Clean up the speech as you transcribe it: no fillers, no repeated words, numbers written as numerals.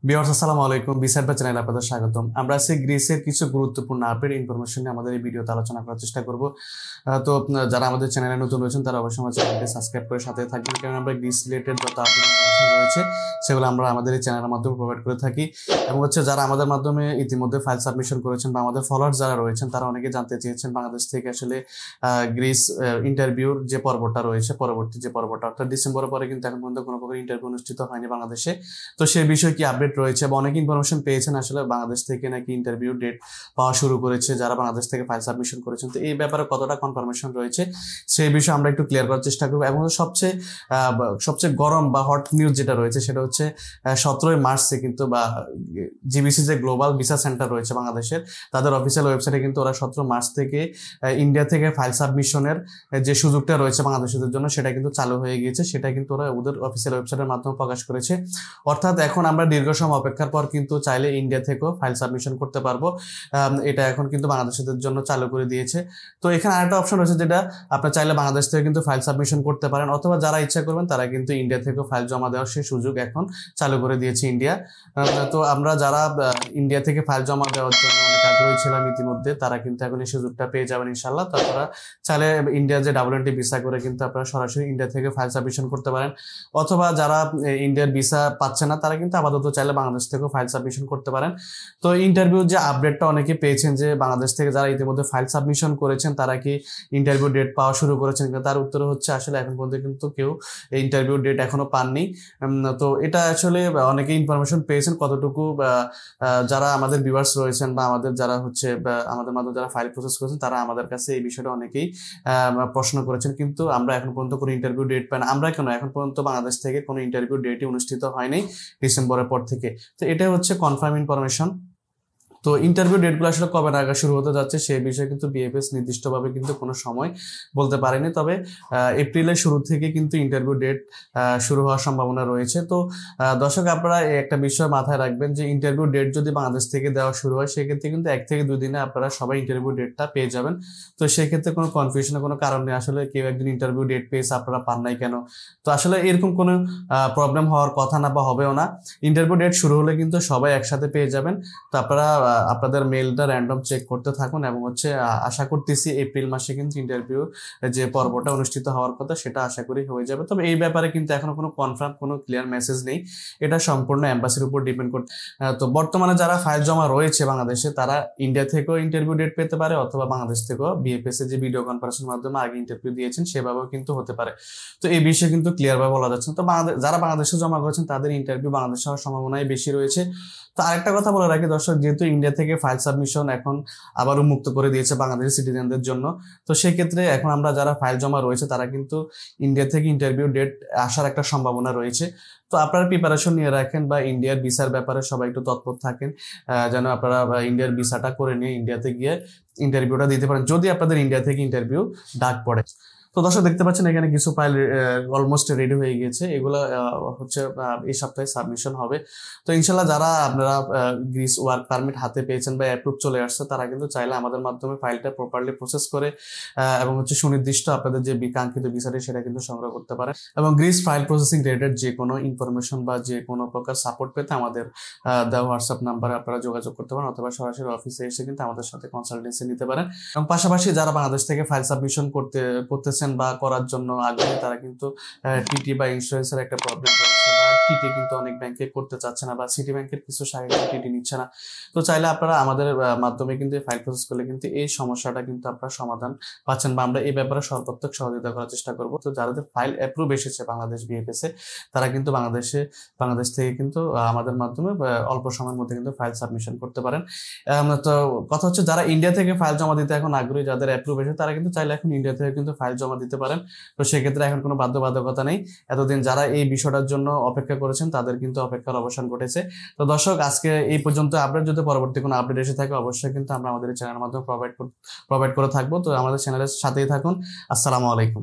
Viewers আসসালামু আলাইকুম, beside the চ্যানেলে আপনাদের স্বাগতম। আমরা আজকে গ্রিসের কিছু গুরুত্বপূর্ণ আপডেট ইনফরমেশন নিয়ে আমাদের এই ভিডিওতে আলোচনা করার চেষ্টা করব। যারা আমাদের চ্যানেলে নতুন রয়েছেন তারা অবশ্যই আমার চ্যানেলটি সাবস্ক্রাইব করে সাথে থাকবেন, কারণ আমরা গ্রিস রিলেটেড যত আপডেট ইনফরমেশন রয়েছে সেগুলো আমরা আমাদের এই চ্যানেলের মাধ্যমে প্রোভাইড করে থাকি। এবং যারা আমাদের মাধ্যমে ইতিমধ্যে ফাইল সাবমিশন করেছেন বা আমাদের ফলোয়ার যারা রয়েছেন তারা অনেকে জানতে চেয়েছেন বাংলাদেশ থেকে আসলে গ্রিস ইন্টারভিউর যে পর্বটা রয়েছে, পরবর্তী যে পর্বটা অর্থাৎ ডিসেম্বরের পরে কিন্তু এখন পর্যন্ত কোনো প্রকার ইন্টারভিউ অনুষ্ঠিত হয়নি বাংলাদেশে। তো সেই বিষয়ে কি আপডেট রয়েছে বা অনেক ইনফরমেশন পেয়েছেন আসলে বাংলাদেশ থেকে নাকি ইন্টারভিউ ডেট পাওয়া শুরু করেছে যারা বাংলাদেশ থেকে ফাইল সাবমিশন করেছেন। তো এই ব্যাপারে কতটা কনফার্মেশন রয়েছে সেই বিষয়ে আমরা একটু ক্লিয়ার করার চেষ্টা করবো। এবং সবচেয়ে গরম বা হট নিউজ যেটা রয়েছে সেটা হচ্ছে 17 মার্চে কিন্তু বা জিবিসি যে গ্লোবাল ভিসা সেন্টার রয়েছে বাংলাদেশের, তাদের অফিসিয়াল ওয়েবসাইটে কিন্তু ওরা 17 মার্চ থেকে ইন্ডিয়া থেকে ফাইল সাবমিশনের যে সুযোগটা রয়েছে বাংলাদেশিদের জন্য সেটা কিন্তু চালু হয়ে গিয়েছে। সেটা কিন্তু ওরা ওদের অফিসিয়াল ওয়েবসাইটের মাধ্যমে প্রকাশ করেছে। অর্থাৎ এখন আমরা দীর্ঘ সময় অপেক্ষার পর কিন্তু চাইলে ইন্ডিয়া থেকেও ফাইল সাবমিশন করতে পারবো। এটা এখন কিন্তু বাংলাদেশিদের জন্য চালু করে দিয়েছে। তো এখানে আরেকটা অপশন রয়েছে যেটা আপনার চাইলে বাংলাদেশ থেকে কিন্তু ফাইল সাবমিশন করতে পারেন, অথবা যারা ইচ্ছা করবেন তারা কিন্তু ইন্ডিয়া থেকেও ফাইল জমা দেওয়ার সেই সুযোগ এখন চালু করে দিয়েছে ইন্ডিয়া। তো আমরা যারা ইন্ডিয়া থেকে ফাইল জমা দেওয়ার জন্য অনেক আগ্রহী ছিলাম ইতিমধ্যে, তারা কিন্তু এখন এই সুযোগটা পেয়ে যাবেন ইনশাল্লাহ। তারপরে চাইলে ইন্ডিয়া যে WNT ভিসা করে কিন্তু আপনারা সরাসরি ইন্ডিয়া থেকে ফাইল সাবমিশন করতে পারেন, অথবা যারা ইন্ডিয়ার ভিসা পাচ্ছে না তারা কিন্তু আপাতত চাইলে বাংলাদেশ থেকেও ফাইল সাবমিশন করতে পারেন। তো ইন্টারভিউ যে আপডেটটা অনেকে পেয়েছেন যে বাংলাদেশ থেকে যারা ইতিমধ্যে ফাইল সাবমিশন করেছেন তারা কি ইন্টারভিউ ডেট পাওয়া শুরু করেছেন, তার উত্তর হচ্ছে আসলে এখন পর্যন্ত কিন্তু কেউ ইন্টারভিউ ডেট এখনো পাননি। তো এটা আসলে অনেকে ইনফরমেশন পেয়েছেন কতটুকু, যারা আমাদের ভিউয়ার্স রয়েছেন বা আমাদের যারা আমাদের মাধ্যমে যারা ফাইল প্রসেস করেছেন তারা আমাদের কাছে এই বিষয়টা অনেকেই প্রশ্ন করেছেন, কিন্তু আমরা এখন পর্যন্ত কোনো ইন্টারভিউ ডেট পাই না। আমরা কেন এখন পর্যন্ত বাংলাদেশ থেকে কোনো ইন্টারভিউ ডেটই অনুষ্ঠিত হয়নি ডিসেম্বরের পর থেকে। তো এটা হচ্ছে কনফার্ম ইনফরমেশন। তো ইন্টারভিউ ডেটগুলো আসলে কবে নাগাদ শুরু হতে যাচ্ছে সেই বিষয়ে কিন্তু বিএফএস নির্দিষ্টভাবে কিন্তু কোনো সময় বলতে পারেনি, তবে এপ্রিলের শুরু থেকে কিন্তু ইন্টারভিউ ডেট শুরু হওয়ার সম্ভাবনা রয়েছে। তো দর্শক আপনারা একটা বিষয় মাথায় রাখবেন যে ইন্টারভিউ ডেট যদি বাংলাদেশ থেকে দেওয়া শুরু হয় সেক্ষেত্রে কিন্তু 1 থেকে 2 দিনে আপনারা সবাই ইন্টারভিউ ডেটটা পেয়ে যাবেন। তো সেক্ষেত্রে কোনো কনফিউশনের কোনো কারণ নেই, আসলে কেউ একদিন ইন্টারভিউ ডেট পেয়েছে আপনারা পান নাই কেন। তো আসলে এরকম কোনো প্রবলেম হওয়ার কথা না বা হবেও না। ইন্টারভিউ ডেট শুরু হলে কিন্তু সবাই একসাথে পেয়ে যাবেন। তো আপনারা আপনাদের মেলটা র্যান্ডম চেক করতে থাকুন এবং আশা করতেছি এপ্রিল মাসে কিন্তু ইন্টারভিউ যে পর্বটা অনুষ্ঠিত হওয়ার কথা সেটা আশা করি হয়ে যাবে। তবে এই ব্যাপারে কিন্তু এখনো কোনো কনফার্ম কোনো ক্লিয়ার মেসেজ নেই, এটা সম্পূর্ণ এম্বাসির উপর ডিপেন্ড করতে। তো বর্তমানে যারা ফাইল জমা রয়েছে বাংলাদেশে তারা ইন্ডিয়া থেকেও ইন্টারভিউ ডেট পেতে পারে, অথবা বাংলাদেশ থেকেও বিএফএস এর যে ভিডিও কনফারেন্সের মাধ্যমে আগে ইন্টারভিউ দিয়েছেন সেভাবেও কিন্তু হতে পারে। তো এই বিষয়ে কিন্তু ক্লিয়ার ভাবে বলা যাচ্ছে না। তো যারা বাংলাদেশে জমা করেছেন তাদের ইন্টারভিউ বাংলাদেশে হওয়ার সম্ভাবনাই বেশি রয়েছে। তো আরেকটা কথা বলে রাখি দর্শক, যেহেতু ইন্ডিয়া থেকে ফাইল সাবমিশন এখন আবার উন্মুক্ত করে দিয়েছে বাংলাদেশি সিটিজেনদের জন্য, তো সেক্ষেত্রে এখন আমরা যারা ফাইল জমা রয়েছে তারা কিন্তু ইন্ডিয়া থেকে ইন্টারভিউ ডেট আসার একটা সম্ভাবনা রয়েছে। তো আপনারা প্রিপারেশন নিয়ে রাখেন বা ইন্ডিয়ার ভিসার ব্যাপারে সবাই একটু তৎপর থাকেন, যেন আপনারা ইন্ডিয়ার ভিসাটা করে নিয়ে ইন্ডিয়াতে গিয়ে ইন্টারভিউটা দিতে পারেন যদি আপনাদের ইন্ডিয়া থেকে ইন্টারভিউ ডাক পড়ে। তো দর্শক দেখতে পাচ্ছেন এখানে কিছু ফাইল অলমোস্ট রেডি হয়ে গিয়েছে, এগুলো এই সপ্তাহে সাবমিশন হবে। তো ইনশাল্লাহ যারা আপনারা গ্রিস ওয়ার্ক পারমিট হাতে পেয়েছেন বা অ্যাপ্রুভ চলে আসছে তারা কিন্তু চাইলে আমাদের মাধ্যমে ফাইলটা প্রপারলি প্রসেস করে এবং সুনির্দিষ্ট আপনাদের যে কাঙ্ক্ষিত ভিসাটি সেটা কিন্তু সংগ্রহ করতে পারেন। এবং গ্রিস ফাইল প্রসেসিং রিলেটেড যে কোনো ইনফরমেশন বা যে কোনো প্রকার সাপোর্ট পেতে আমাদের দেওয়া হোয়াটসঅ্যাপ নাম্বারে আপনারা যোগাযোগ করতে পারেন, অথবা সরাসরি অফিসে এসে কিন্তু আমাদের সাথে কনসালটেন্সি নিতে পারেন। এবং পাশাপাশি যারা বাংলাদেশ থেকে ফাইল সাবমিশন করতেছেন বা করার জন্য আগ্রহী তারা কিন্তু টিটি বা ইন্স্যুরেন্সের একটা প্রবলেম রয়েছে, বা টিটি কিন্তু অনেক ব্যাংকে করতে চাচ্ছে না বা সিটি ব্যাংকের কিছু শাখা টিটি নিচ্ছে না। তো চাইলে আপনারা আমাদের মাধ্যমে কিন্তু ফাইল প্রসেস করলে কিন্তু এই সমস্যাটা কিন্তু আপনারা সমাধান পাচ্ছেন, বা আমরা এই ব্যাপারে সর্বাত্মক সহযোগিতা করার চেষ্টা করব। তো যাদের ফাইল অ্যাপ্রুভ এসেছে বাংলাদেশ বিএফএস এ তারা কিন্তু বাংলাদেশ থেকে কিন্তু আমাদের মাধ্যমে অল্প সময়ের মধ্যে কিন্তু ফাইল সাবমিশন করতে পারেন। তো কথা হচ্ছে যারা ইন্ডিয়া থেকে ফাইল জমা দিতে এখন আগ্রহী, যাদের অ্যাপ্রুভ এসেছে তারা কিন্তু চাইলে এখন ইন্ডিয়া থেকে কিন্তু ফাইল জমা দিতে পারেন। তো সেক্ষেত্রে এখন কোনো বাধ্যবাধকতা নেই। এতদিন যারা এই বিষয়টার জন্য অপেক্ষা করেছেন তাদের কিন্তু অপেক্ষার অবসান ঘটেছে। তো দর্শক আজকে এই পর্যন্ত। আপডেট যদি পরবর্তী কোনো আপডেট এসে থাকে অবশ্যই কিন্তু আমরা আমাদের চ্যানেলের মাধ্যমে প্রোভাইড করে থাকবো। তো আমাদের চ্যানেলের সাথেই থাকুন। আসসালামু আলাইকুম।